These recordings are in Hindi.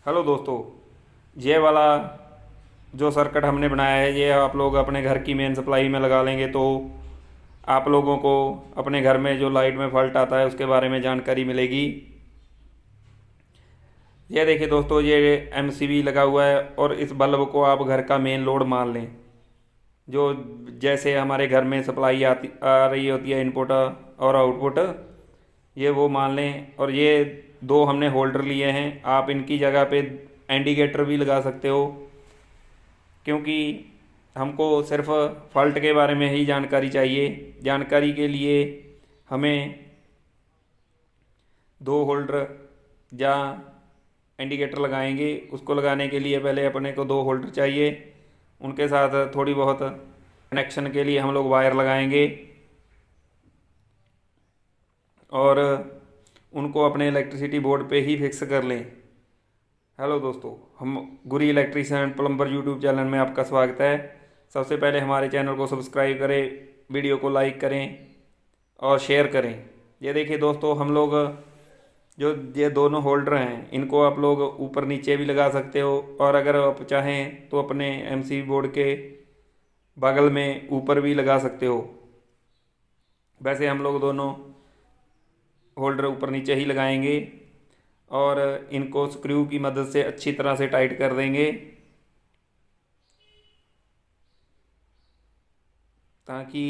हेलो दोस्तों। ये वाला जो सर्किट हमने बनाया है ये आप लोग अपने घर की मेन सप्लाई में लगा लेंगे तो आप लोगों को अपने घर में जो लाइट में फॉल्ट आता है उसके बारे में जानकारी मिलेगी। ये देखिए दोस्तों, ये एमसीबी लगा हुआ है और इस बल्ब को आप घर का मेन लोड मान लें। जो जैसे हमारे घर में सप्लाई आती आ रही होती है, इनपुट और आउटपुट, ये वो मान लें। और ये दो हमने होल्डर लिए हैं, आप इनकी जगह पे इंडिकेटर भी लगा सकते हो, क्योंकि हमको सिर्फ फॉल्ट के बारे में ही जानकारी चाहिए। जानकारी के लिए हमें दो होल्डर या इंडिकेटर लगाएंगे। उसको लगाने के लिए पहले अपने को दो होल्डर चाहिए, उनके साथ थोड़ी बहुत कनेक्शन के लिए हम लोग वायर लगाएंगे और उनको अपने इलेक्ट्रिसिटी बोर्ड पे ही फिक्स कर लें। हेलो दोस्तों, हम Guri electrician and plumber YouTube channel में आपका स्वागत है। सबसे पहले हमारे चैनल को सब्सक्राइब करें, वीडियो को लाइक करें और शेयर करें। ये देखिए दोस्तों, हम लोग जो ये दोनों होल्डर हैं इनको आप लोग ऊपर नीचे भी लगा सकते हो, और अगर आप चाहें तो अपने एमसीबी बोर्ड के बगल में ऊपर भी लगा सकते हो। वैसे हम लोग दोनों होल्डर ऊपर नीचे ही लगाएंगे और इनको स्क्रू की मदद से अच्छी तरह से टाइट कर देंगे ताकि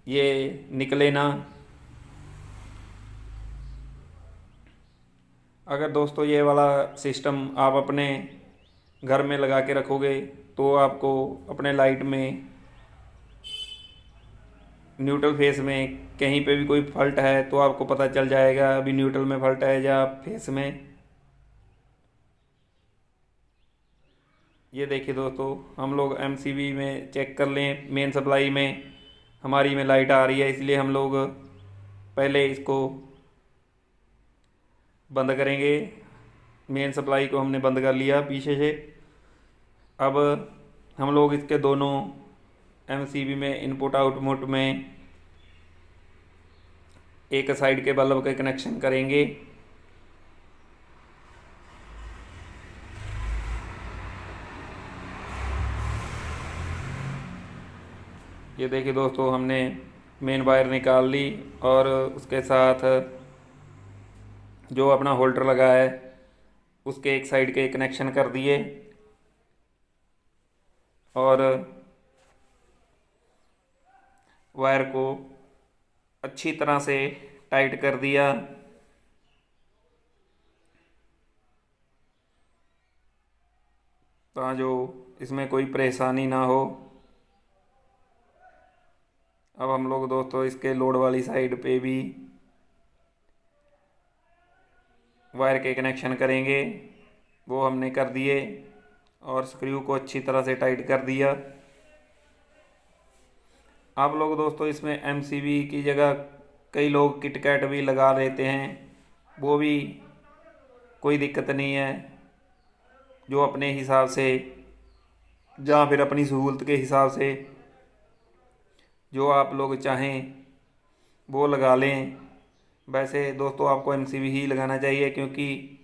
ये निकले ना। अगर दोस्तों ये वाला सिस्टम आप अपने घर में लगा के रखोगे तो आपको अपने लाइट में न्यूट्रल फेस में कहीं पे भी कोई फॉल्ट है तो आपको पता चल जाएगा अभी न्यूट्रल में फॉल्ट है या फेस में। ये देखिए दोस्तों, हम लोग एमसीबी में चेक कर लें, मेन सप्लाई में हमारी में लाइट आ रही है, इसलिए हम लोग पहले इसको बंद करेंगे। मेन सप्लाई को हमने बंद कर लिया पीछे से। अब हम लोग इसके दोनों एमसीबी में इनपुट आउटपुट में एक साइड के बल्ब के कनेक्शन करेंगे। ये देखिए दोस्तों, हमने मेन वायर निकाल ली और उसके साथ जो अपना होल्डर लगा है उसके एक साइड के कनेक्शन कर दिए और वायर को अच्छी तरह से टाइट कर दिया। जो इसमें कोई परेशानी ना हो। अब हम लोग दोस्तों इसके लोड वाली साइड पे भी वायर के कनेक्शन करेंगे, वो हमने कर दिए और स्क्रू को अच्छी तरह से टाइट कर दिया। आप लोग दोस्तों इसमें एमसीबी की जगह कई लोग किटकैट भी लगा देते हैं, वो भी कोई दिक्कत नहीं है। जो अपने हिसाब से या फिर अपनी सहूलत के हिसाब से जो आप लोग चाहें वो लगा लें। वैसे दोस्तों आपको एमसीबी ही लगाना चाहिए, क्योंकि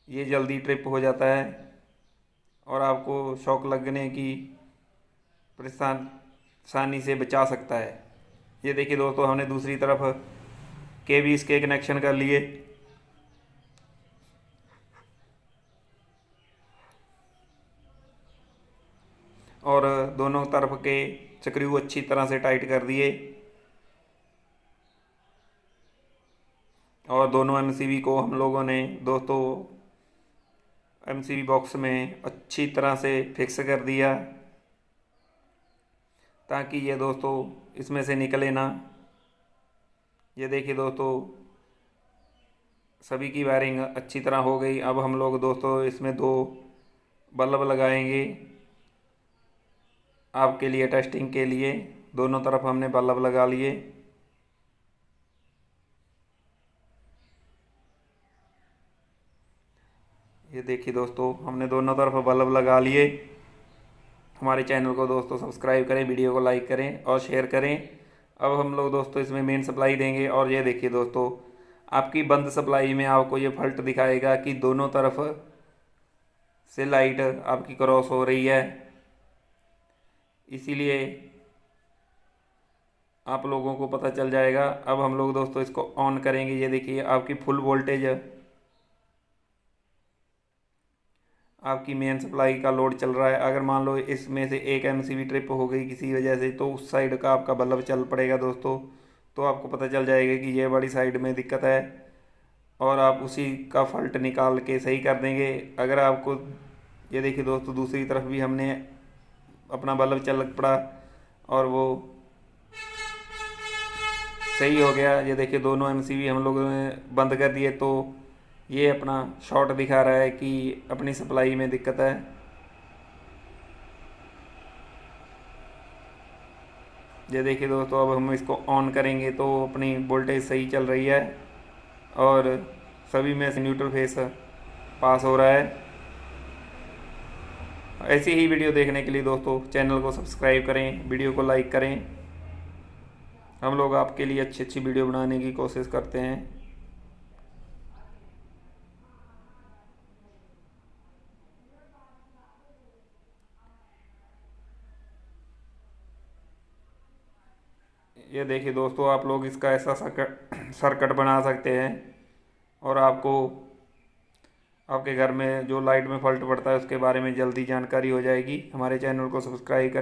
ये जल्दी ट्रिप हो जाता है और आपको शॉक लगने की परेशानी से बचा सकता है। ये देखिए दोस्तों, हमने दूसरी तरफ के भी इसके कनेक्शन कर लिए और दोनों तरफ के स्क्रू अच्छी तरह से टाइट कर दिए और दोनों एमसीबी को हम लोगों ने दोस्तों एमसीबी बॉक्स में अच्छी तरह से फिक्स कर दिया ताकि ये दोस्तों इसमें से निकले ना। ये देखिए दोस्तों, सभी की वायरिंग अच्छी तरह हो गई। अब हम लोग दोस्तों इसमें दो बल्ब लगाएंगे आपके लिए टेस्टिंग के लिए। दोनों तरफ हमने बल्ब लगा लिए। ये देखिए दोस्तों, हमने दोनों तरफ बल्ब लगा लिए। हमारे चैनल को दोस्तों सब्सक्राइब करें, वीडियो को लाइक करें और शेयर करें। अब हम लोग दोस्तों इसमें मेन सप्लाई देंगे और ये देखिए दोस्तों, आपकी बंद सप्लाई में आपको ये फॉल्ट दिखाएगा कि दोनों तरफ से लाइट आपकी क्रॉस हो रही है, इसीलिए आप लोगों को पता चल जाएगा। अब हम लोग दोस्तों इसको ऑन करेंगे। ये देखिए आपकी फुल वोल्टेज आपकी मेन सप्लाई का लोड चल रहा है। अगर मान लो इसमें से एक एमसीबी ट्रिप हो गई किसी वजह से, तो उस साइड का आपका बल्ब चल पड़ेगा दोस्तों। तो आपको पता चल जाएगा कि ये वाली साइड में दिक्कत है, और आप उसी का फॉल्ट निकाल के सही कर देंगे। अगर आपको ये देखिए दोस्तों, दूसरी तरफ भी हमने अपना बल्ब चल पड़ा और वो सही हो गया। ये देखिए दोनों एमसीबी हम लोगों ने बंद कर दिए, तो ये अपना शॉर्ट दिखा रहा है कि अपनी सप्लाई में दिक्कत है। ये देखिए दोस्तों, अब हम इसको ऑन करेंगे तो अपनी वोल्टेज सही चल रही है और सभी में से न्यूट्रल फेस पास हो रहा है। ऐसी ही वीडियो देखने के लिए दोस्तों चैनल को सब्सक्राइब करें, वीडियो को लाइक करें। हम लोग आपके लिए अच्छी अच्छी वीडियो बनाने की कोशिश करते हैं। ये देखिए दोस्तों, आप लोग इसका ऐसा सर्किट बना सकते हैं, और आपको आपके घर में जो लाइट में फॉल्ट पड़ता है उसके बारे में जल्दी जानकारी हो जाएगी। हमारे चैनल को सब्सक्राइब करें।